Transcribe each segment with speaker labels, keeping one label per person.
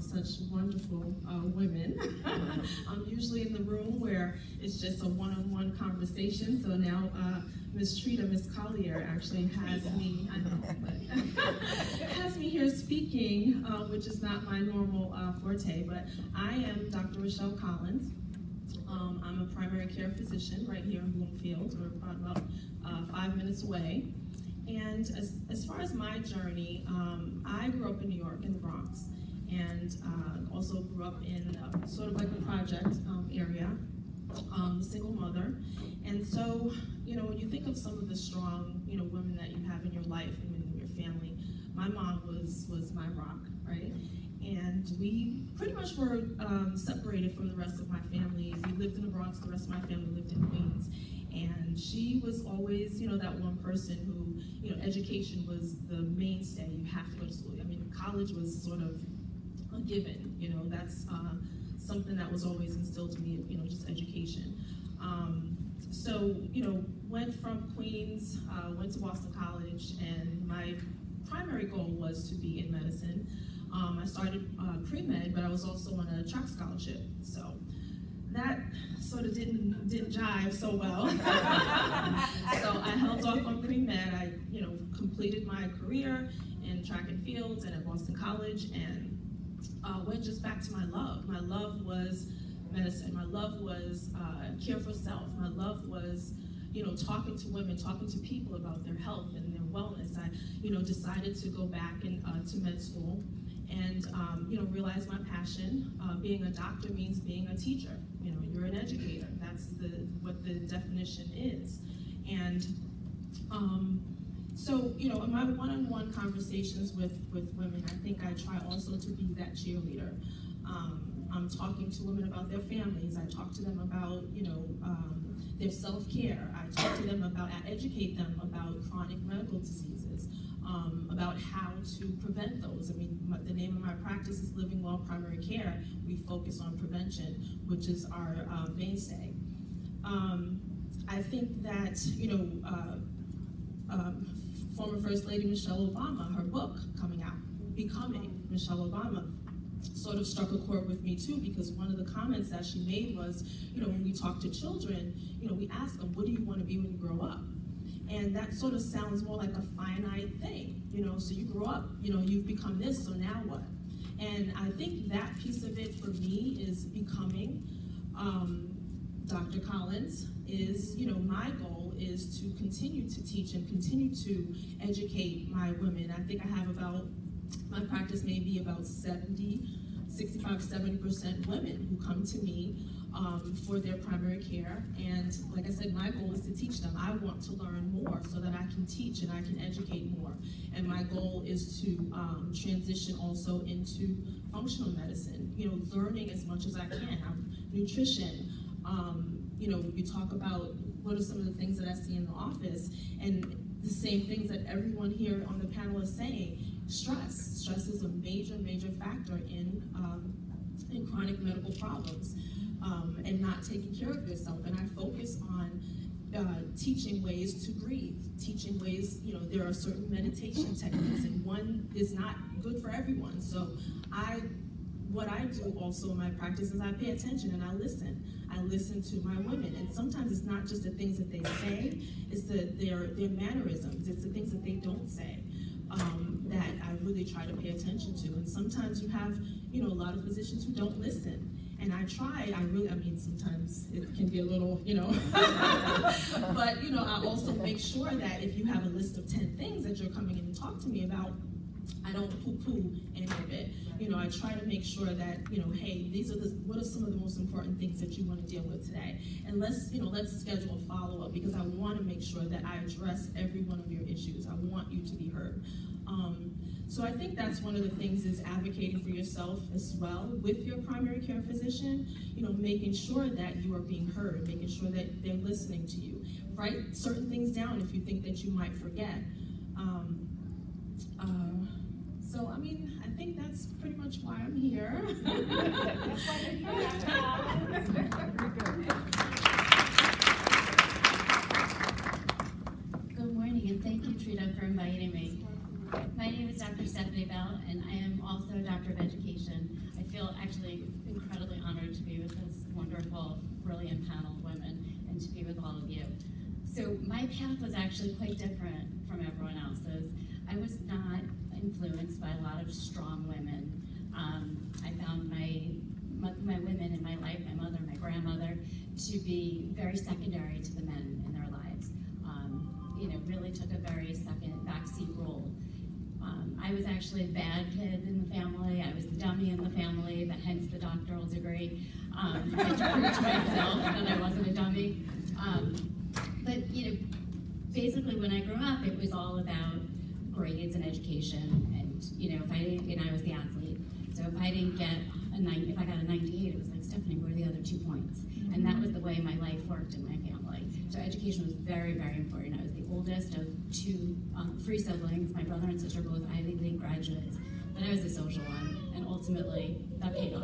Speaker 1: such wonderful women. I'm usually in the room where it's just a one-on-one conversation, so now Miss Collier actually has me, I know, but has me here speaking, which is not my normal forte, but I am Dr. Rochelle Collins. I'm a primary care physician right here in Bloomfield. We're about 5 minutes away. And as far as my journey, I grew up in New York, in the Bronx, and also grew up in sort of like a project area, single mother. And so, you know, when you think of some of the strong, you know, women that you have in your life and in your family, my mom was my rock, right? And we pretty much were separated from the rest of my family. We lived in the Bronx, the rest of my family lived in Queens. And she was always, you know, that one person who, you know, education was the mainstay. You have to go to school. I mean, college was sort of a given, you know, that's something that was always instilled in me, you know, just education. So, you know, went from Queens, went to Boston College, and my primary goal was to be in medicine. I started pre-med, but I was also on a track scholarship, so that sort of didn't jive so well. So I held off on pre-med. I, you know, completed my career in track and field and at Boston College, and went just back to my love. My love was medicine. My love was care for self. My love was, you know, talking to women, talking to people about their health and their wellness. I, you know, decided to go back and to med school and, you know, realize my passion. Being a doctor means being a teacher. You know, you're an educator. That's what the definition is. And so, you know, in my one-on-one conversations with women, I think I try also to be that cheerleader. I'm talking to women about their families. I talk to them about, you know, their self-care. I talk to them about, I educate them about chronic medical diseases, about how to prevent those. I mean, the name of my practice is Living Well Primary Care. We focus on prevention, which is our mainstay. I think that, you know, former First Lady Michelle Obama, her book coming out, Becoming Michelle Obama, sort of struck a chord with me too, because one of the comments that she made was, you know, when we talk to children, you know, we ask them, what do you want to be when you grow up? And that sort of sounds more like a finite thing, you know, so you grow up, you know, you've become this, so now what? And I think that piece of it for me is becoming. Dr. Collins is, you know, my goal is to continue to teach and continue to educate my women. I think I have about, my practice may be about 65-70% women who come to me for their primary care. And like I said, my goal is to teach them. I want to learn more so that I can teach and I can educate more. And my goal is to transition also into functional medicine, you know, learning as much as I can, nutrition. You know, you talk about what are some of the things that I see in the office, and the same things that everyone here on the panel is saying. Stress. Stress is a major, major factor in chronic medical problems, and not taking care of yourself. And I focus on teaching ways to breathe, teaching ways, you know, there are certain meditation techniques, and one is not good for everyone. So what I do also in my practice is I pay attention and I listen. I listen to my women, and sometimes it's not just the things that they say, it's their mannerisms, it's the things that they don't say. That I really try to pay attention to. And sometimes you have, you know, a lot of physicians who don't listen. And I mean, sometimes it can be a little, you know, but, you know, I also make sure that if you have a list of 10 things that you're coming in to talk to me about, I don't poo-poo any of it. You know, I try to make sure that, you know, hey, what are some of the most important things that you want to deal with today? And let's schedule a follow-up, because I want to make sure that I address every one of your issues. I want you to be heard. So I think that's one of the things, is advocating for yourself as well with your primary care physician, you know, making sure that you are being heard, making sure that they're listening to you. Write certain things down if you think that you might forget. So, I mean, I think that's pretty much why I'm here.
Speaker 2: Good morning, and thank you, Trita, for inviting me. My name is Dr. Stephanie Bell, and I am also a doctor of education. I feel actually incredibly honored to be with this wonderful, brilliant panel of women and to be with all of you. So my path was actually quite different from everyone else's. I was not influenced by a lot of strong women. I found my women in my life, my mother, my grandmother, to be very secondary to the men in their lives. Really took a very backseat role. I was actually a bad kid in the family. I was the dummy in the family, but hence the doctoral degree. I had to prove to myself that I wasn't a dummy. But basically when I grew up, it was all about grades and education. And if I didn't, and I was the athlete. So if I didn't get if I got a 98, it was like, Stephanie, where are the other 2 points? And that was the way my life worked in my family. So education was very, very important. I was the oldest of three siblings. My brother and sister were both Ivy League graduates. But I was the social one, and ultimately that paid off.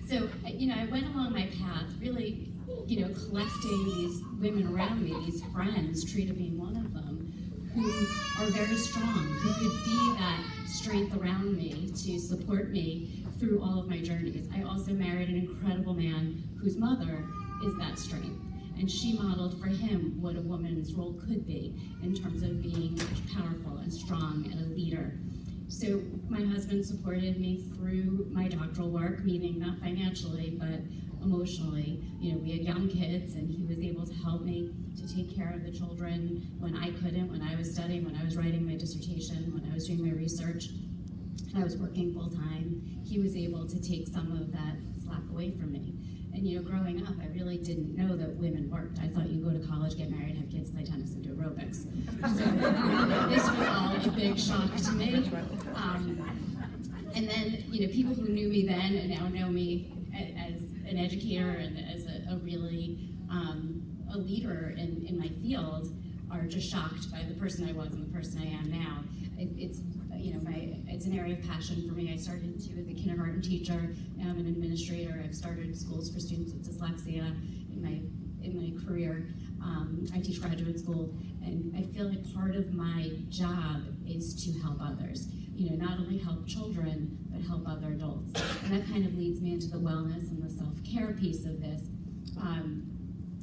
Speaker 2: So, I went along my path, really, collecting these women around me, these friends, Trita being one of them, who are very strong, who could be that strength around me to support me through all of my journeys. I also married an incredible man whose mother is that strength. And she modeled for him what a woman's role could be in terms of being powerful and strong and a leader. So my husband supported me through my doctoral work, meaning not financially, but emotionally. We had young kids, and he was able to help me to take care of the children when I couldn't, when I was studying, when I was writing my dissertation, when I was doing my research, and I was working full time. He was able to take some of that slack away from me. And growing up, I really didn't know that women worked. I thought you go to college, get married, have kids, play tennis, and do aerobics. So this was all a big shock to me. And then, people who knew me then and now know me as an educator and as a really a leader in my field are just shocked by the person I was and the person I am now. It's an area of passion for me. I started as a kindergarten teacher. Now I'm an administrator. I've started schools for students with dyslexia in my career. I teach graduate school, and I feel like part of my job is to help others. Not only help children, but help other adults. And that kind of leads me into the wellness and the self-care piece of this.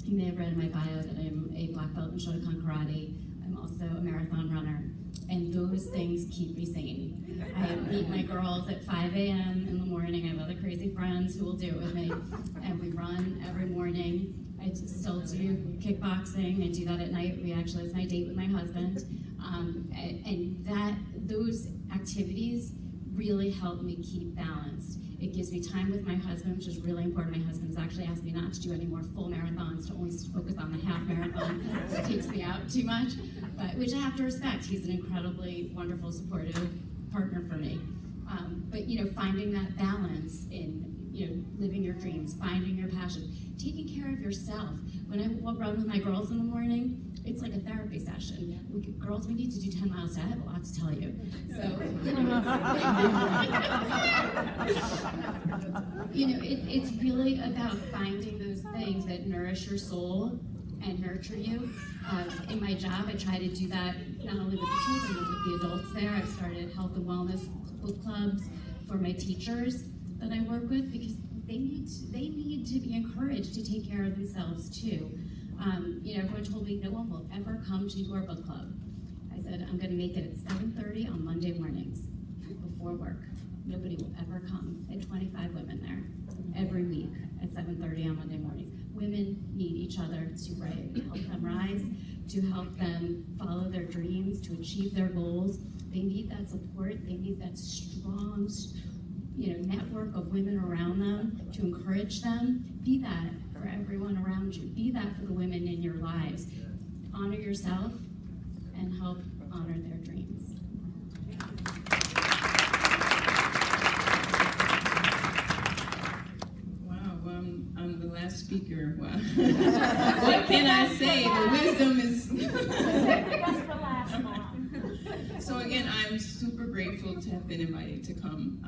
Speaker 2: You may have read in my bio that I'm a black belt in Shotokan Karate. I'm also a marathon runner. And those things keep me sane. I meet my girls at 5 a.m. in the morning. I have other crazy friends who will do it with me. And we run every morning. I still do kickboxing. I do that at night. It's my date with my husband. Those activities really help me keep balanced. It gives me time with my husband, which is really important. My husband's actually asked me not to do any more full marathons, to only focus on the half marathon. It takes me out too much, which I have to respect. He's an incredibly wonderful, supportive partner for me. But finding that balance in living your dreams, finding your passion, taking care of yourself. When I run with my girls in the morning, it's like a therapy session. Girls, we need to do 10 miles. I have a lot to tell you. So, it's really about finding those things that nourish your soul and nurture you. In my job, I try to do that not only with the children, but with the adults there. I've started health and wellness book clubs for my teachers that I work with, because they need to be encouraged to take care of themselves too. Everyone told me no one will ever come to your book club. I said, I'm going to make it at 7:30 on Monday mornings before work. Nobody will ever come. I had 25 women there every week at 7:30 on Monday mornings. Women need each other to help them rise, to help them follow their dreams, to achieve their goals. They need that support. They need that strong, network of women around them to encourage them. Be that for everyone around you. Be that for the women in your lives. Honor yourself and help honor their dreams.
Speaker 1: Wow, I'm the last speaker. Wow. What can I say? The wisdom is... So again, I'm super grateful to have been invited to come.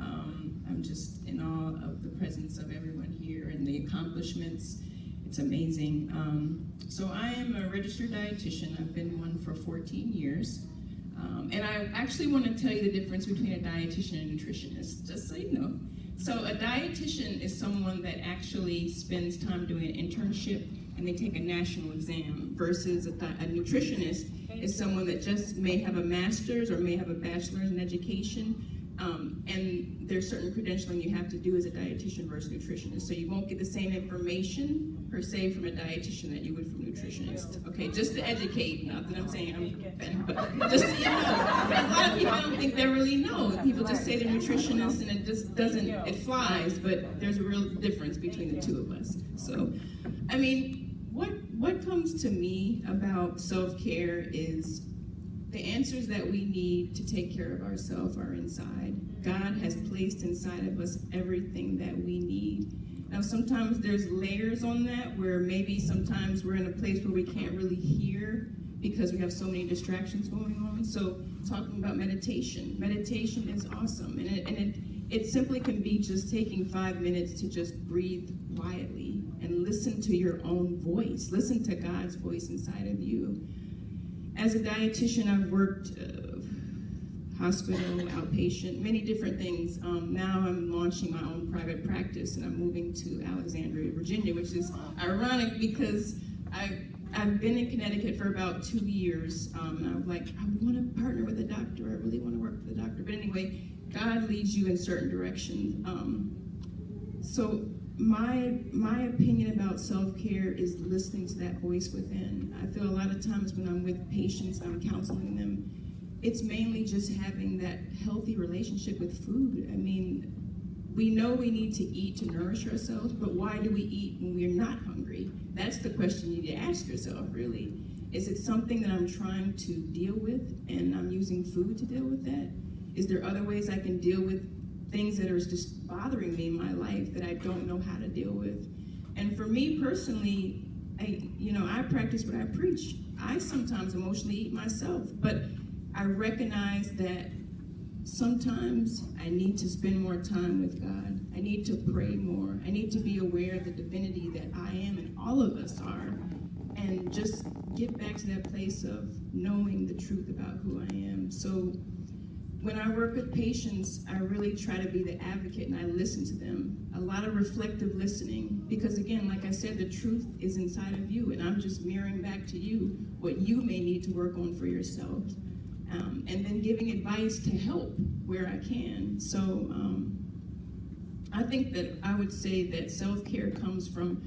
Speaker 1: I'm just in awe of the presence of everyone here and the accomplishments. It's amazing. So I am a registered dietitian. I've been one for 14 years.
Speaker 3: And I actually want to tell you the difference between a dietitian and a nutritionist, just so you know. So a dietitian is someone that actually spends time doing an internship and they take a national exam, versus a nutritionist is someone that just may have a master's or may have a bachelor's in education. And there's certain credentialing you have to do as a dietitian versus nutritionist. So you won't get the same information per se from a dietitian that you would from a nutritionist. Okay, just to educate, not that I'm saying I'm but just so you know. A lot of people, I don't think they really know. People just say they're nutritionists and it just doesn't, it flies, but there's a real difference between the two of us. So, I mean, what comes to me about self-care is the answers that we need to take care of ourselves are inside. God has placed inside of us everything that we need. Now, sometimes there's layers on that where maybe sometimes we're in a place where we can't really hear because we have so many distractions going on. So talking about meditation. Meditation is awesome. And it simply can be just taking 5 minutes to just breathe quietly and listen to your own voice. Listen to God's voice inside of you. As a dietitian, I've worked hospital, outpatient, many different things. Now I'm launching my own private practice and I'm moving to Alexandria, Virginia, which is ironic because I've been in Connecticut for about 2 years. And I'm like, I want to partner with a doctor. I really want to work with a doctor. But anyway, God leads you in certain directions. So my opinion about self-care is listening to that voice within. I feel a lot of times when I'm with patients, I'm counseling them, it's mainly just having that healthy relationship with food. I mean, we know we need to eat to nourish ourselves, but why do we eat when we're not hungry? That's the question you need to ask yourself, really. Is it something that I'm trying to deal with and I'm using food to deal with that? Is there other ways I can deal with things that are just bothering me in my life that I don't know how to deal with? And for me personally, I practice what I preach. I sometimes emotionally eat myself, but I recognize that sometimes I need to spend more time with God. I need to pray more. I need to be aware of the divinity that I am and all of us are, and just get back to that place of knowing the truth about who I am. So when I work with patients, I really try to be the advocate and I listen to them. A lot of reflective listening, because again, like I said, the truth is inside of you and I'm just mirroring back to you what you may need to work on for yourself. And then giving advice to help where I can. So I think that I would say that self-care comes from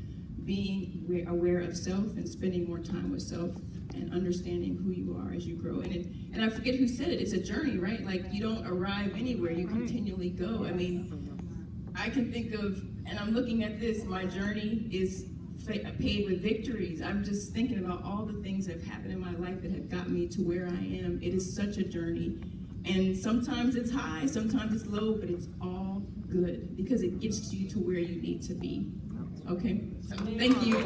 Speaker 3: being aware of self and spending more time with self and understanding who you are as you grow. And I forget who said it, it's a journey, right? Like you don't arrive anywhere, you continually go. I mean, I can think of, and I'm looking at this, my journey is paved with victories. I'm just thinking about all the things that have happened in my life that have got me to where I am. It is such a journey. And sometimes it's high, sometimes it's low, but it's all good because it gets you to where you need to be. Okay, so thank you.